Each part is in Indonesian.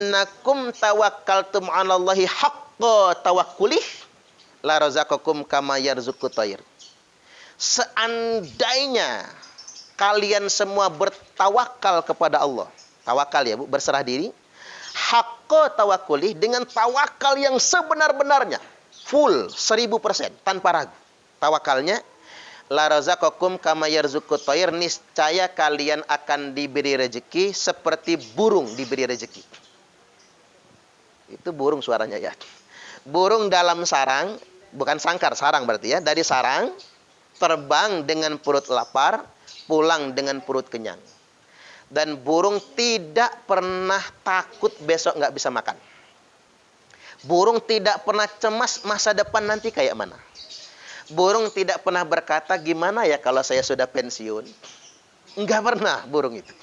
nakum tawakkaltum 'alallahi haqqa tawakkulih la razaqakum kama yarzuqut tayr. Seandainya kalian semua bertawakal kepada Allah. Tawakal ya Bu, berserah diri. Haqqa tawakkulih, dengan tawakal yang sebenar-benarnya. Full, 1000%, tanpa ragu. Tawakalnya, la razaqakum kama yarzuqut tayr, niscaya kalian akan diberi rezeki seperti burung diberi rezeki. Itu burung suaranya ya. Burung dalam sarang, bukan sangkar, sarang berarti ya. Dari sarang, terbang dengan perut lapar, pulang dengan perut kenyang. Dan burung tidak pernah takut besok nggak bisa makan. Burung tidak pernah cemas masa depan nanti kayak mana. Burung tidak pernah berkata, gimana ya kalau saya sudah pensiun. Nggak pernah burung itu.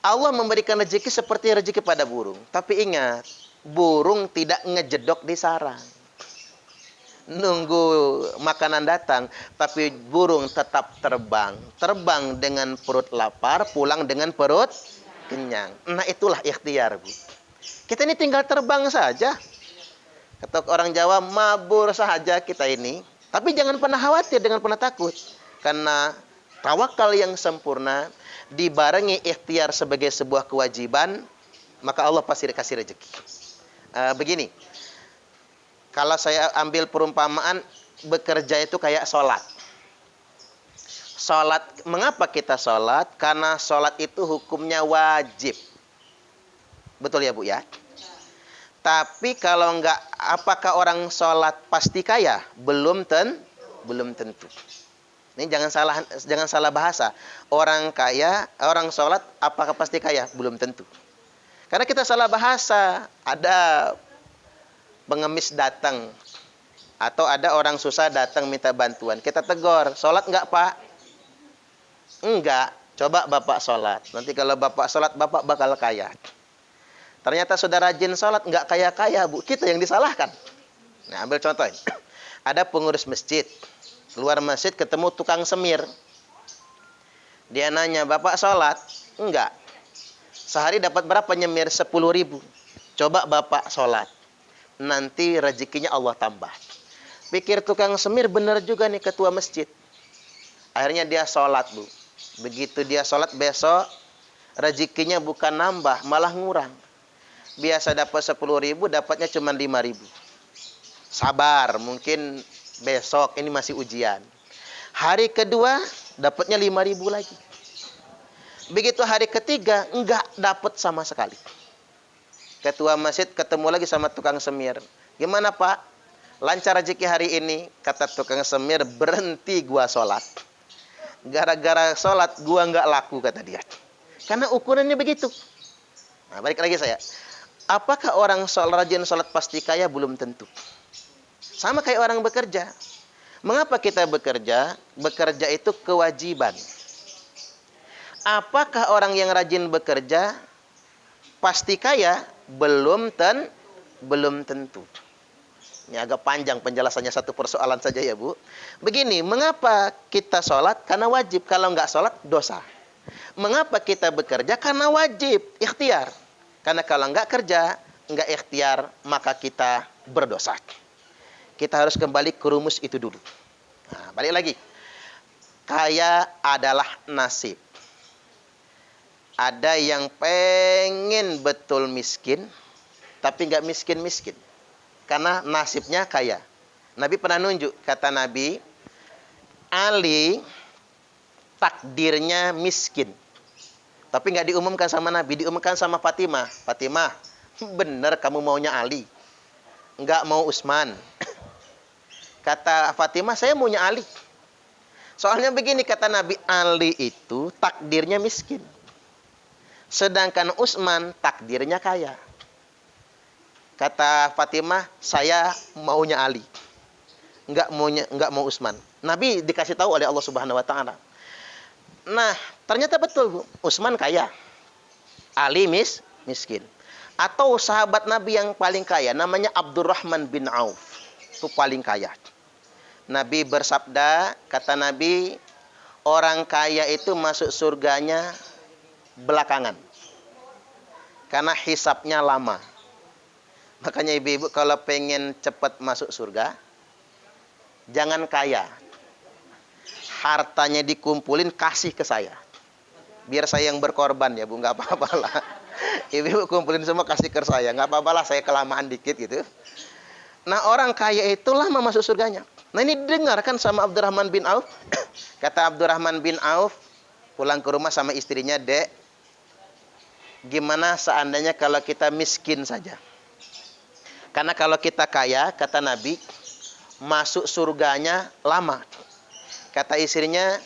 Allah memberikan rezeki seperti rezeki pada burung. Tapi ingat, burung tidak ngejedok di sarang. Nunggu makanan datang, tapi burung tetap terbang. Terbang dengan perut lapar, pulang dengan perut kenyang. Nah itulah ikhtiar Bu. Kita ini tinggal terbang saja. Kata orang Jawa, mabur saja kita ini. Tapi jangan pernah khawatir, jangan pernah takut. Karena tawakal yang sempurna dibarengi ikhtiar sebagai sebuah kewajiban, maka Allah pasti kasih rezeki. Begini, kalau saya ambil perumpamaan, bekerja itu kayak sholat. Sholat, mengapa kita sholat? Karena sholat itu hukumnya wajib. Betul ya Bu ya? Tapi kalau enggak, apakah orang sholat pasti kaya? Belum tentu. Ini jangan salah bahasa. Orang kaya, orang sholat, apakah pasti kaya? Belum tentu. Karena kita salah bahasa. Ada pengemis datang, atau ada orang susah datang minta bantuan. Kita tegur, sholat enggak Pak? Enggak. Coba Bapak sholat. Nanti kalau Bapak sholat, Bapak bakal kaya. Ternyata sudah rajin sholat, enggak kaya-kaya Bu. Kita yang disalahkan. Nah, ambil contoh. Ada pengurus masjid. Keluar masjid ketemu tukang semir. Dia nanya, Bapak sholat? Enggak. Sehari dapat berapa nyemir? 10.000. Coba Bapak sholat. Nanti rezekinya Allah tambah. Pikir tukang semir, benar juga nih ketua masjid. Akhirnya dia sholat Bu. Begitu dia sholat besok, rezekinya bukan nambah, malah ngurang. Biasa dapat 10.000, dapatnya cuma 5.000. Sabar, mungkin besok ini masih ujian. Hari kedua dapatnya 5.000 lagi. Begitu hari ketiga enggak dapat sama sekali. Ketua masjid ketemu lagi sama tukang semir. Gimana Pak? Lancar rezeki hari ini? Kata tukang semir, berhenti gua sholat. Gara-gara sholat gua enggak laku, kata dia. Karena ukurannya begitu. Nah, balik lagi saya. Apakah orang rajin sholat pasti kaya? Belum tentu. Sama kayak orang bekerja. Mengapa kita bekerja? Bekerja itu kewajiban. Apakah orang yang rajin bekerja pasti kaya? Belum tentu. Ini agak panjang penjelasannya, satu persoalan saja ya Bu. Begini, mengapa kita sholat? Karena wajib. Kalau nggak sholat, dosa. Mengapa kita bekerja? Karena wajib, ikhtiar. Karena kalau nggak kerja, nggak ikhtiar, maka kita berdosa. Kita harus kembali ke rumus itu dulu. Nah, balik lagi. Kaya adalah nasib. Ada yang pengen betul miskin, tapi nggak miskin-miskin. Karena nasibnya kaya. Nabi pernah nunjuk, kata Nabi, Ali takdirnya miskin. Tapi nggak diumumkan sama Nabi, diumumkan sama Fatimah. Fatimah, bener kamu maunya Ali, nggak mau Utsman. Kata Fatimah, saya maunya Ali. Soalnya begini, kata Nabi, Ali itu takdirnya miskin. Sedangkan Utsman takdirnya kaya. Kata Fatimah, saya maunya Ali, nggak mau Utsman. Nabi dikasih tahu oleh Allah Subhanahu Wa Taala. Nah, ternyata betul Bu, Utsman kaya, Ali miskin. Atau sahabat Nabi yang paling kaya, namanya Abdurrahman bin Auf, itu paling kaya. Nabi bersabda, kata Nabi, orang kaya itu masuk surganya belakangan. Karena hisapnya lama. Makanya ibu-ibu kalau pengen cepat masuk surga, jangan kaya. Hartanya dikumpulin, kasih ke saya. Biar saya yang berkorban ya Bu, nggak apa-apa lah. Ibu kumpulin semua kasih ke saya, nggak apa-apa lah saya kelamaan dikit gitu. Nah orang kaya itu lama masuk surganya. Nah ini dengarkan sama Abdurrahman bin Auf. Kata Abdurrahman bin Auf, pulang ke rumah sama istrinya, Dek, gimana seandainya kalau kita miskin saja? Karena kalau kita kaya, kata Nabi, masuk surganya lama. Kata istrinya,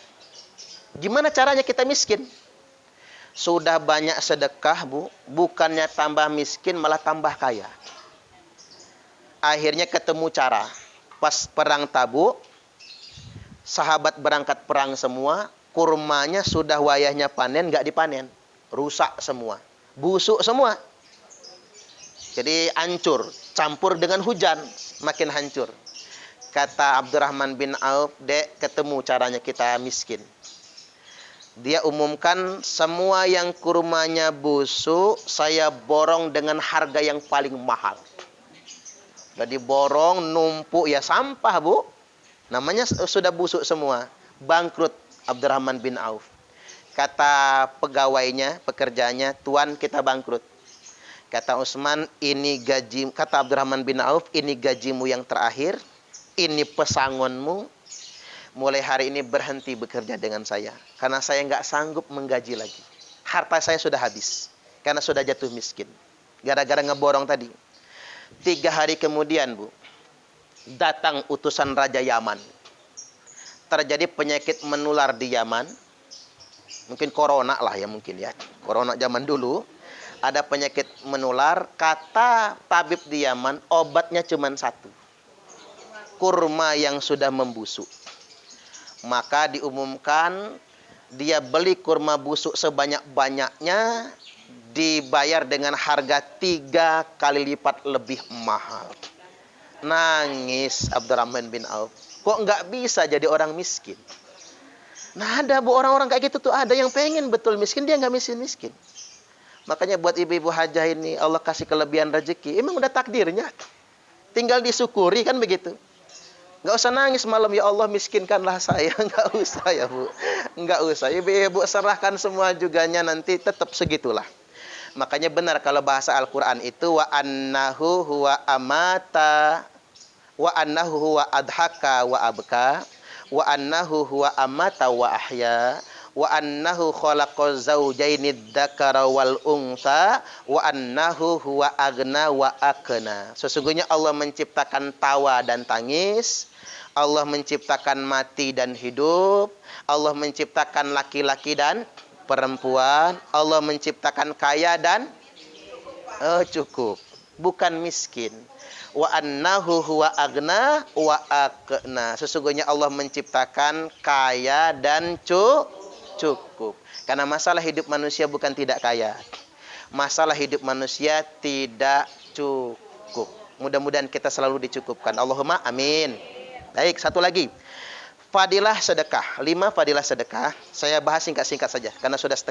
gimana caranya kita miskin? Sudah banyak sedekah, Bu, bukannya tambah miskin malah tambah kaya. Akhirnya ketemu cara. Pas perang Tabuk, sahabat berangkat perang semua, kurmanya sudah wayahnya panen, nggak dipanen. Rusak semua. Busuk semua. Jadi hancur, campur dengan hujan, makin hancur. Kata Abdurrahman bin Auf, Dek, ketemu caranya kita miskin. Dia umumkan, semua yang kurmanya busuk, saya borong dengan harga yang paling mahal. Jadi borong, numpuk, ya sampah Bu. Namanya sudah busuk semua. Bangkrut Abdurrahman bin Auf. Kata pegawainya, pekerjanya, Tuan kita bangkrut. Kata Utsman, ini gaji, kata Abdurrahman bin Auf, ini gajimu yang terakhir, ini pesangonmu. Mulai hari ini berhenti bekerja dengan saya, karena saya nggak sanggup menggaji lagi. Harta saya sudah habis, karena sudah jatuh miskin, gara-gara ngeborong tadi. 3 hari kemudian Bu, datang utusan Raja Yaman. Terjadi penyakit menular di Yaman, mungkin corona lah ya mungkin ya, corona zaman dulu. Ada penyakit menular, kata tabib di Yaman, obatnya cuma 1. Kurma yang sudah membusuk. Maka diumumkan, dia beli kurma busuk sebanyak-banyaknya, dibayar dengan harga 3 kali lipat lebih mahal. Nangis Abdurrahman bin Auf. Kok nggak bisa jadi orang miskin? Nah ada Bu, orang-orang kayak gitu tuh ada yang pengen betul miskin, dia nggak miskin-miskin. Makanya buat ibu-ibu hajah ini, Allah kasih kelebihan rezeki, emang udah takdirnya. Tinggal disyukuri kan begitu. Nggak usah nangis malam, ya Allah miskinkanlah saya. Nggak usah ya Bu. Nggak usah. Ibu-ibu serahkan semua juganya, nanti tetap segitulah. Makanya benar kalau bahasa Al-Quran itu, wa annahu huwa amata, wa annahu huwa adhaka wa abka, wa annahu huwa amata wa ahya, wa annahu khalaqaz zawjainid dzakara wal untha, wa annahu huwa aghna wa aqna. Sesungguhnya Allah menciptakan tawa dan tangis, Allah menciptakan mati dan hidup, Allah menciptakan laki-laki dan perempuan, Allah menciptakan kaya dan cukup, bukan miskin. Wa annahu huwa aghna wa aqna. Sesungguhnya Allah menciptakan kaya dan cukup. Karena masalah hidup manusia bukan tidak kaya. Masalah hidup manusia tidak cukup. Mudah-mudahan kita selalu dicukupkan. Allahumma amin. Baik, satu lagi. Fadilah sedekah. 5 fadilah sedekah. Saya bahas singkat-singkat saja karena sudah setengah